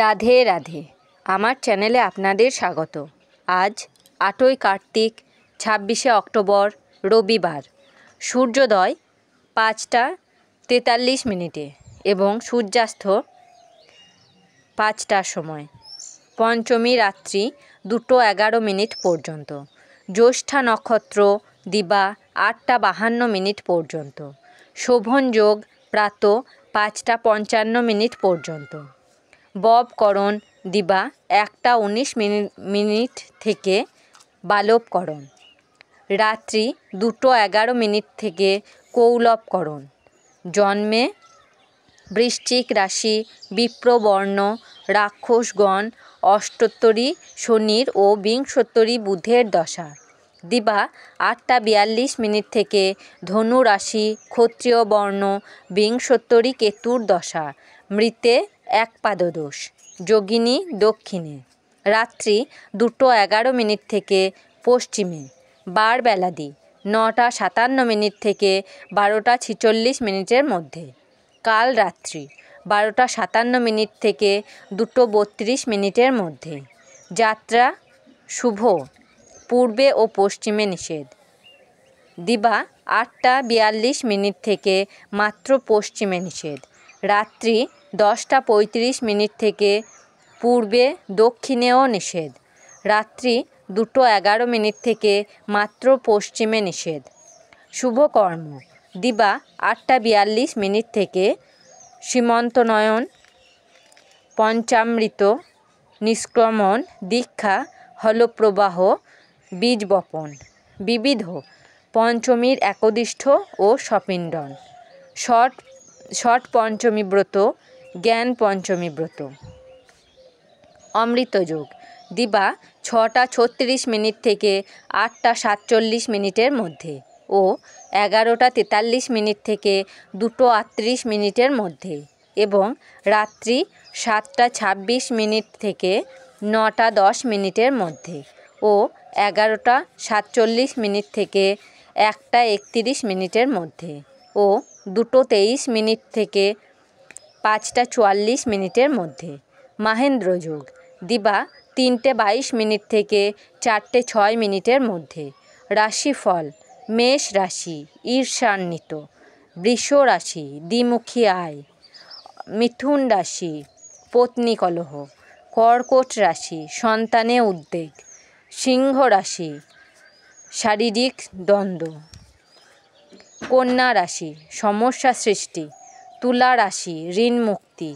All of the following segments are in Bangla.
রাধে রাধে। আমার চ্যানেলে আপনাদের স্বাগত। আজ 8ই কার্তিক, 26শে অক্টোবর, রবিবার। সূর্যোদয় 5টা 43 মিনিটে এবং সূর্যাস্ত 5টার সময়। পঞ্চমী রাত্রি 2:11 মিনিট পর্যন্ত। জ্যৈষ্ঠা নক্ষত্র দিবা 8টা 52 মিনিট পর্যন্ত। শোভন যোগ প্রাতঃ 5টা 55 মিনিট পর্যন্ত। ববকরণ দিবা 1টা 19 মিনিট থেকে বালবকরণ। রাত্রি 2:11 মিনিট থেকে কৌলবকরণ। জন্মে বৃশ্চিক রাশি, বিপ্রবর্ণ, রাক্ষসগণ, অষ্টোত্তরী শনির ও বিংশোত্তরী বুধের দশা। দিবা 8টা 42 মিনিট থেকে ধনু রাশি, ক্ষত্রিয় বর্ণ, বিংশোত্তরী কেতুর দশা। মৃতে 1 পাদদোষ। যোগিনী দক্ষিণে। রাত্রি 2:11 মিনিট থেকে পশ্চিমে। বার বেলাদি 9টা 57 মিনিট থেকে 12টা 46 মিনিটের মধ্যে। কাল রাত্রি 12টা 57 মিনিট থেকে 2:32 মিনিটের মধ্যে। যাত্রা শুভ, পূর্বে ও পশ্চিমে নিষেধ। দিবা 8টা 42 মিনিট থেকে মাত্র পশ্চিমে নিষেধ। রাত্রি 10টা 35 মিনিট থেকে পূর্বে দক্ষিণেও নিষেধ। রাত্রি 2:11 মিনিট থেকে মাত্র পশ্চিমে নিষেধ। শুভকর্ম দিবা 8টা 42 মিনিট থেকে সীমন্তনয়ন, পঞ্চামৃত নিষ্ক্রমণ, দীক্ষা, হলপ্রবাহ, বীজ বপন। বিবিধ পঞ্চমীর একদিষ্ঠ ও সপিণ্ডন। ষট পঞ্চমী ব্রত, জ্ঞান পঞ্চমী ব্রত। অমৃতযোগ দিবা 6টা 36 মিনিট থেকে 8টা 47 মিনিটের মধ্যে ও 11টা 43 মিনিট থেকে 2:38 মিনিটের মধ্যে এবং রাত্রি 7টা 26 মিনিট থেকে 9টা 10 মিনিটের মধ্যে ও 11টা 47 মিনিট থেকে 1টা 31 মিনিটের মধ্যে ও 2:23 মিনিট থেকে 5টা 44 মিনিটের মধ্যে। মাহেন্দ্রযোগ দিবা 3টে 22 মিনিট থেকে 4টে 6 মিনিটের মধ্যে। রাশিফল: মেষ রাশি ঈর্ষান্বিত, বৃষ রাশি দ্বিমুখী আয়, মিথুন রাশি পত্নী কলহ, কর্কট রাশি সন্তানে উদ্বেগ, সিংহ রাশি শারীরিক দ্বন্দ্ব, কন্যা রাশি সমস্যা সৃষ্টি, তুলা রাশি ঋণ মুক্তি,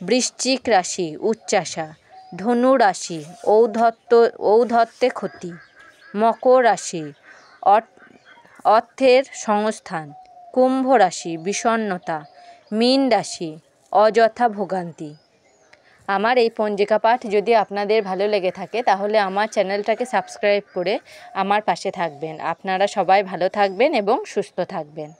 বৃশ্চিক রাশি উচ্চাশা, ধনু রাশি ঔদ্ধত্যে ক্ষতি, মকর রাশি অর্থের সংস্থান, কুম্ভ রাশি বিষণ্ণতা, মীন রাশি অযথা ভোগান্তি। আমার এই পঞ্জিকা পাঠ যদি আপনাদের ভালো লেগে থাকে তাহলে আমার চ্যানেলটাকে সাবস্ক্রাইব করে আমার পাশে থাকবেন। আপনারা সবাই ভালো থাকবেন এবং সুস্থ থাকবেন।